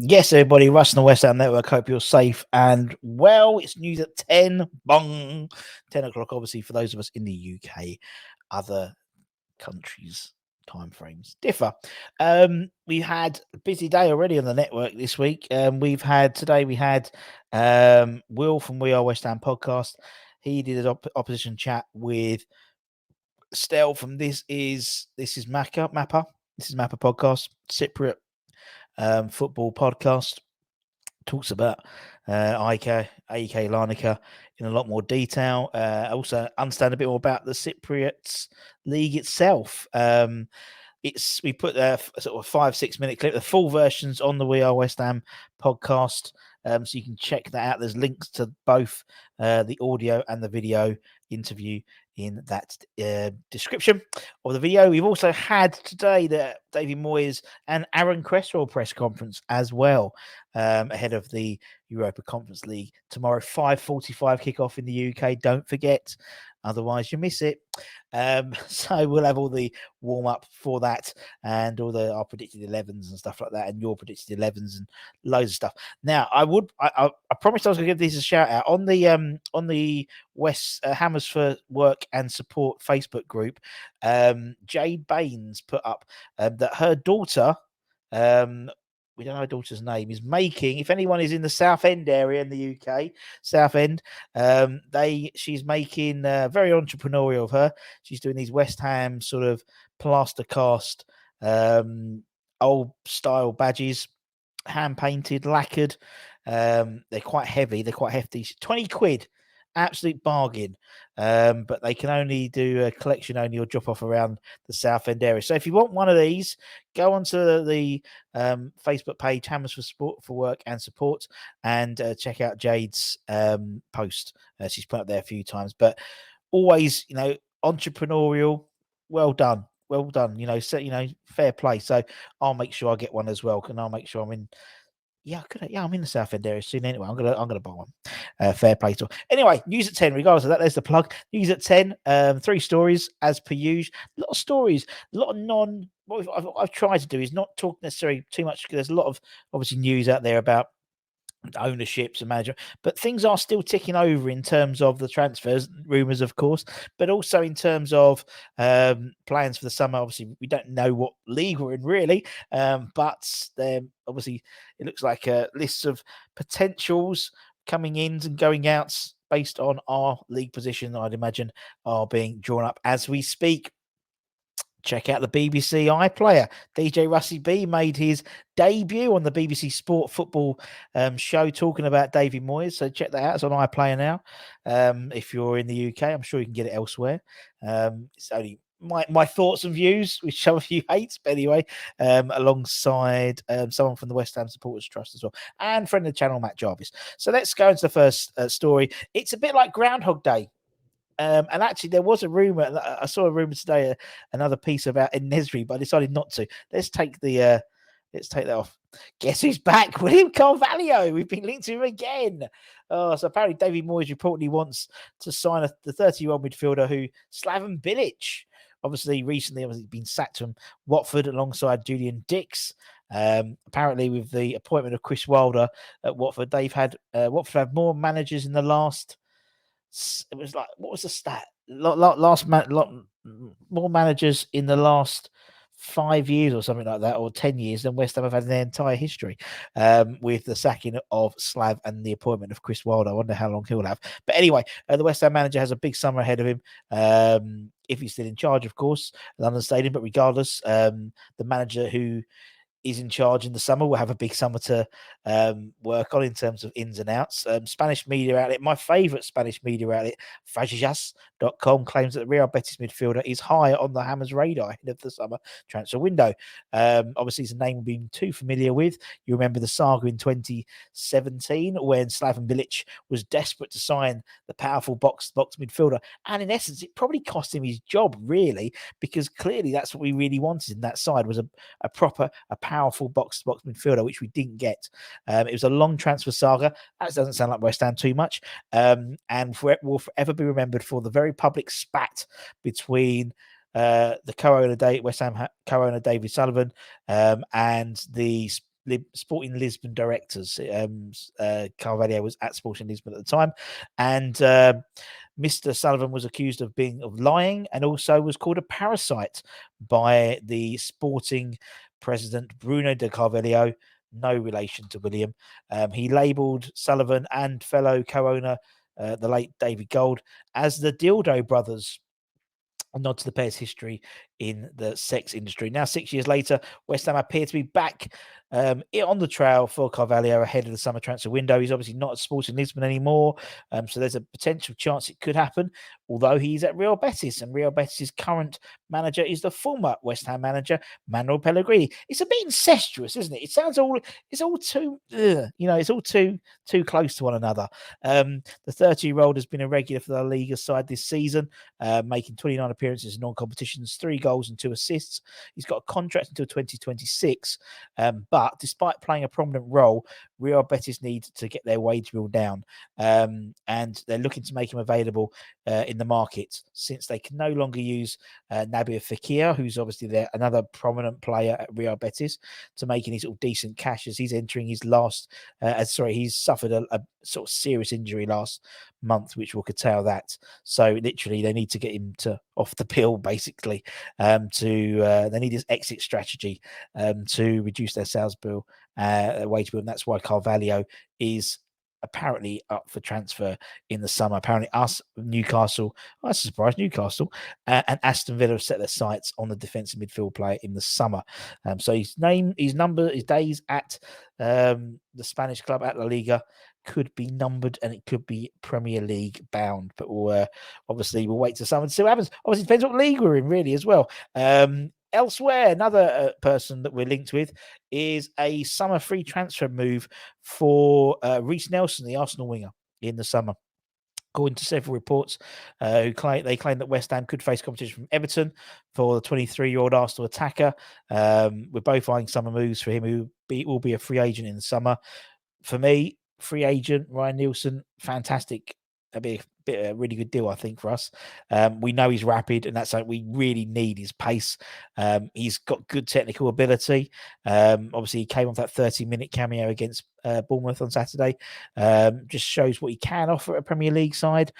Yes, everybody, Russ and the West Ham Network. Hope you're safe and well. It's news at 10. Bong. 10 o'clock, obviously, for those of us in the UK. Other countries' time frames differ. We've had a busy day already on the network this week. We had Will from We Are West Ham podcast. He did an opposition chat with Stel from This is Mapper. This is Mapper podcast, Cypriot football podcast. Talks about AEK Larnaca in a lot more detail. Also understand a bit more about the Cypriots league itself. We put a sort of 5-6 minute clip, the full versions on the We Are West Ham podcast. So you can check that out. There's links to both the audio and the video interview in that description of the video. We've also had today the David Moyes and Aaron Cresswell press conference as well, ahead of the Europa Conference League tomorrow. 5:45 kickoff in the UK. Don't forget, otherwise you miss it. So we'll have all the warm up for that and all our predicted 11s and stuff like that, and your predicted 11s and loads of stuff. Now, I promised I was going to give these a shout out on the West Hammers for Work and Support Facebook group. Jade Baines put up that her daughter, we don't know her daughter's name, is making, if anyone is in the South End area in the UK, South End, she's making very entrepreneurial of her. She's doing these West Ham sort of plaster cast old style badges, hand painted, lacquered. They're quite heavy, they're quite hefty. 20 quid. Absolute bargain. But they can only do a collection only or drop off around the South End area. So if you want one of these, go onto the Facebook page, Hammers for Work and Support, and check out Jade's post. She's put up there a few times. But always, entrepreneurial. Well done. Well done. Fair play. So I'll make sure I get one as well. And I'll make sure I'm in. Yeah, I'm in the South End area soon anyway. I'm gonna buy one. Fair play to. Anyway, news at 10. Regardless of that, there's the plug. News at 10. 3 stories as per usual. A lot of stories. A lot of non. What I've tried to do is not talk necessarily too much because there's a lot of obviously news out there about ownerships and manager, but things are still ticking over in terms of the transfers, rumours, of course, but also in terms of plans for the summer. Obviously, we don't know what league we're in really, but obviously it looks like lists of potentials coming in and going outs based on our league position, I'd imagine, are being drawn up as we speak. Check out the BBC iPlayer. DJ Russie B made his debut on the BBC Sport Football show talking about David Moyes. So check that out. It's on iPlayer now. If you're in the UK, I'm sure you can get it elsewhere. It's only my thoughts and views, which some of you hate, but anyway, alongside someone from the West Ham Supporters Trust as well, and friend of the channel, Matt Jarvis. So let's go into the first story. It's a bit like Groundhog Day. And actually, there was a rumor. I saw a rumor today, another piece about Nesri, but I decided not to. Let's take that off. Guess who's back? William Carvalho. We've been linked to him again. So apparently, David Moyes reportedly wants to sign the 30-year-old midfielder who Slaven Bilic, obviously recently been sacked from Watford alongside Julian Dix. Apparently, with the appointment of Chris Wilder at Watford, Watford had more managers in the last. It was like, what was the stat? More managers in the last 5 years or something like that, or 10 years than West Ham have had in their entire history, with the sacking of Slav and the appointment of Chris Wilder. I wonder how long he'll have. But anyway, the West Ham manager has a big summer ahead of him. If he's still in charge, of course, London Stadium. But regardless, the manager who is in charge in the summer will have a big summer to work on in terms of ins and outs. Spanish media outlet, my favourite Spanish media outlet, Fajas.com, claims that the Real Betis midfielder is high on the Hammers' radar ahead of the summer transfer window. Obviously, it's a name we've been too familiar with. You remember the saga in 2017 when Slaven Bilic was desperate to sign the powerful box-to-box midfielder. And in essence, it probably cost him his job, really, because clearly that's what we really wanted in that side, was a powerful box-to-box midfielder, which we didn't get. It was a long transfer saga. That doesn't sound like West Ham too much. And will forever be remembered for the very public spat between the co-owner, West Ham co-owner David Sullivan, and the Sporting Lisbon directors. Carvalho was at Sporting Lisbon at the time, and Mr. Sullivan was accused of lying, and also was called a parasite by the Sporting president Bruno de Carvalho. No relation to William. He labelled Sullivan and fellow co-owner, the late David Gold, as the Dildo Brothers. A nod to the pair's history in the sex industry. Now, 6 years later, West Ham appear to be back on the trail for Carvalho ahead of the summer transfer window. He's obviously not at Sporting Lisbon anymore, so there's a potential chance it could happen, although he's at Real Betis, and Real Betis' current manager is the former West Ham manager, Manuel Pellegrini. It's a bit incestuous, isn't it? It's all too, it's all too close to one another. The 30-year-old has been a regular for the La Liga side this season, making 29 appearances in non-competitions, 3 goals and 2 assists. He's got a contract until 2026, but despite playing a prominent role, Real Betis need to get their wage bill down, and they're looking to make him available in the market, since they can no longer use Nabil Fekir, who's obviously another prominent player at Real Betis, to making his sort of decent cash as he's entering his last. He's suffered a sort of serious injury last month, which will curtail that. So literally, they need to get him off the pill, basically. They need his exit strategy to reduce their sales bill, wage bill, and that's why Carvalho is apparently up for transfer in the summer. Apparently, Newcastle, that's a surprise, Newcastle and Aston Villa have set their sights on the defensive midfield player in the summer. So his days at the Spanish club at La Liga could be numbered, and it could be Premier League bound. But we'll wait to summer and see what happens. Obviously, it depends what league we're in, really, as well. Elsewhere, another person that we're linked with is a summer free transfer move for Reiss Nelson, the Arsenal winger, in the summer. According to several reports, they claim that West Ham could face competition from Everton for the 23-year-old Arsenal attacker. We're both eyeing summer moves for him, who will be a free agent in the summer. For me, free agent Ryan Nielsen, fantastic. That'd be a really good deal, I think, for us. We know he's rapid, and that's like we really need his pace. He's got good technical ability. Obviously, he came off that 30-minute cameo against Bournemouth on Saturday. Just shows what he can offer at a Premier League side.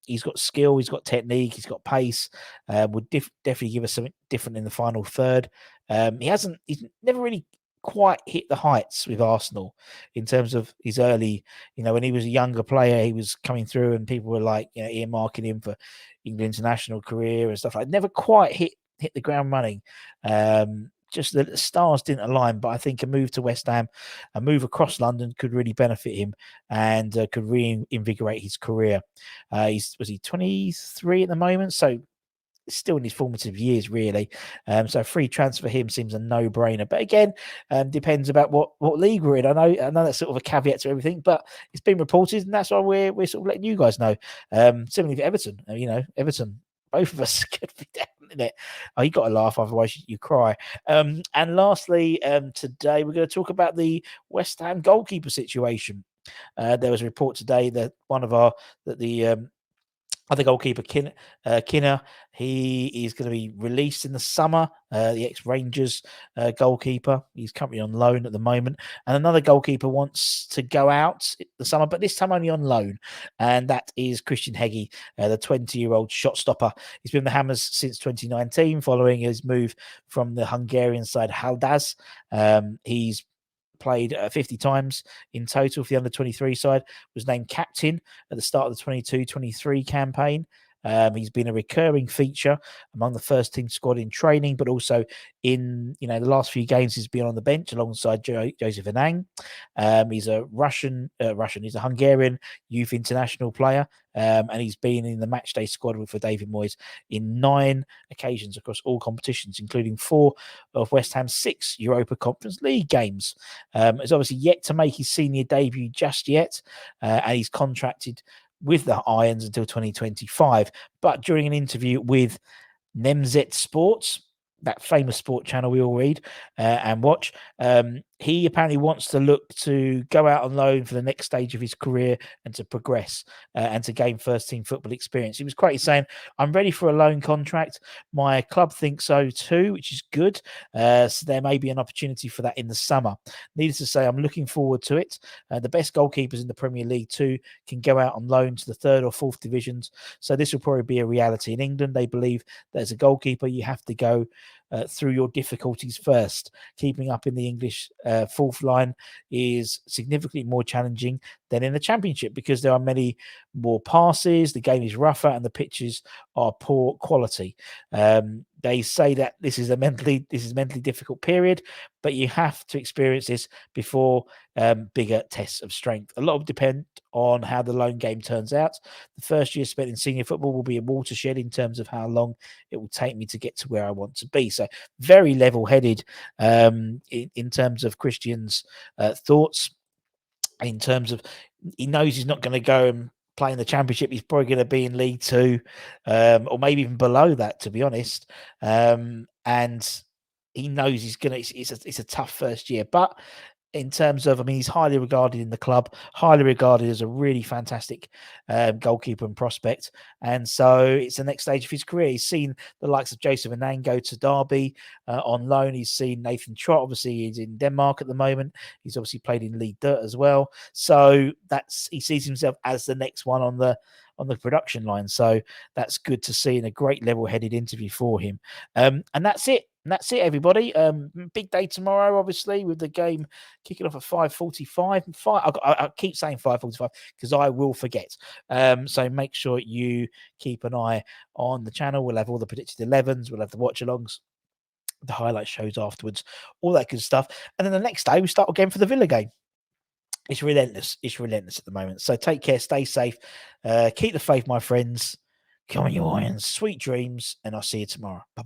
He's got skill, he's got technique, he's got pace. Would definitely give us something different in the final third. He's never really quite hit the heights with Arsenal in terms of his early, when he was a younger player, he was coming through and people were like, earmarking him for England international career and stuff like that. Never quite hit the ground running. Just the stars didn't align, but I think a move to West Ham, a move across London could really benefit him and could reinvigorate his career. Was he 23 at the moment? So still in his formative years, really. So free transfer for him seems a no-brainer. But again, depends about what league we're in. I know that's sort of a caveat to everything, but it's been reported, and that's why we're sort of letting you guys know. Similarly for Everton, Everton, both of us could be down in it. Oh, you got to laugh, otherwise you cry. And lastly, today we're going to talk about the West Ham goalkeeper situation. There was a report today that the other goalkeeper, Kinner, he is going to be released in the summer. The ex-Rangers goalkeeper, he's currently on loan at the moment. And another goalkeeper wants to go out the summer, but this time only on loan. And that is Christian Hegyi, the 20-year-old shot stopper. He's been with the Hammers since 2019, following his move from the Hungarian side Haldaz. He's played 50 times in total for the under-23 side, was named captain at the start of the 22-23 campaign. He's been a recurring feature among the first team squad in training, but also in the last few games he's been on the bench alongside Joseph Anang. He's a he's a Hungarian youth international player, and he's been in the matchday squad for David Moyes in 9 occasions across all competitions, including 4 of West Ham's 6 Europa Conference League games. He's obviously yet to make his senior debut just yet, and he's contracted with the Irons until 2025. But during an interview with Nemzet Sports, that famous sport channel we all read and watch, he apparently wants to look to go out on loan for the next stage of his career and to progress and to gain first team football experience. He was quite saying, I'm ready for a loan contract. My club thinks so too, which is good. So there may be an opportunity for that in the summer. Needless to say, I'm looking forward to it. The best goalkeepers in the Premier League too can go out on loan to the third or fourth divisions. So this will probably be a reality. In England, they believe that as a goalkeeper, you have to go through your difficulties first. Keeping up in the English fourth line is significantly more challenging than in the Championship because there are many more passes, the game is rougher, and the pitches are poor quality. They say that this is a mentally difficult period, but you have to experience this before bigger tests of strength. A lot will depend on how the loan game turns out. The first year spent in senior football will be a watershed in terms of how long it will take me to get to where I want to be. So very level-headed in terms of Christian's thoughts. In terms of, he knows he's not going to go and play in the Championship. He's probably going to be in League Two, or maybe even below that, to be honest. And he knows he's going to. It's a tough first year, but in terms of, I mean, he's highly regarded in the club, highly regarded as a really fantastic goalkeeper and prospect. And so it's the next stage of his career. He's seen the likes of Joseph Anang go to Derby on loan. He's seen Nathan Trott. Obviously, he's in Denmark at the moment. He's obviously played in League Dirt as well. So he sees himself as the next one on the production line. So that's good to see, and a great level-headed interview for him. And that's it. And that's it, everybody. Big day tomorrow, obviously, with the game kicking off at 5:45. I keep saying 5:45 because I will forget. So make sure you keep an eye on the channel. We'll have all the predicted 11s. We'll have the watch-alongs, the highlight shows afterwards, all that good stuff. And then the next day, we start again for the Villa game. It's relentless. It's relentless at the moment. So take care. Stay safe. Keep the faith, my friends. Come on, you Irons. Sweet dreams. And I'll see you tomorrow. Bye-bye.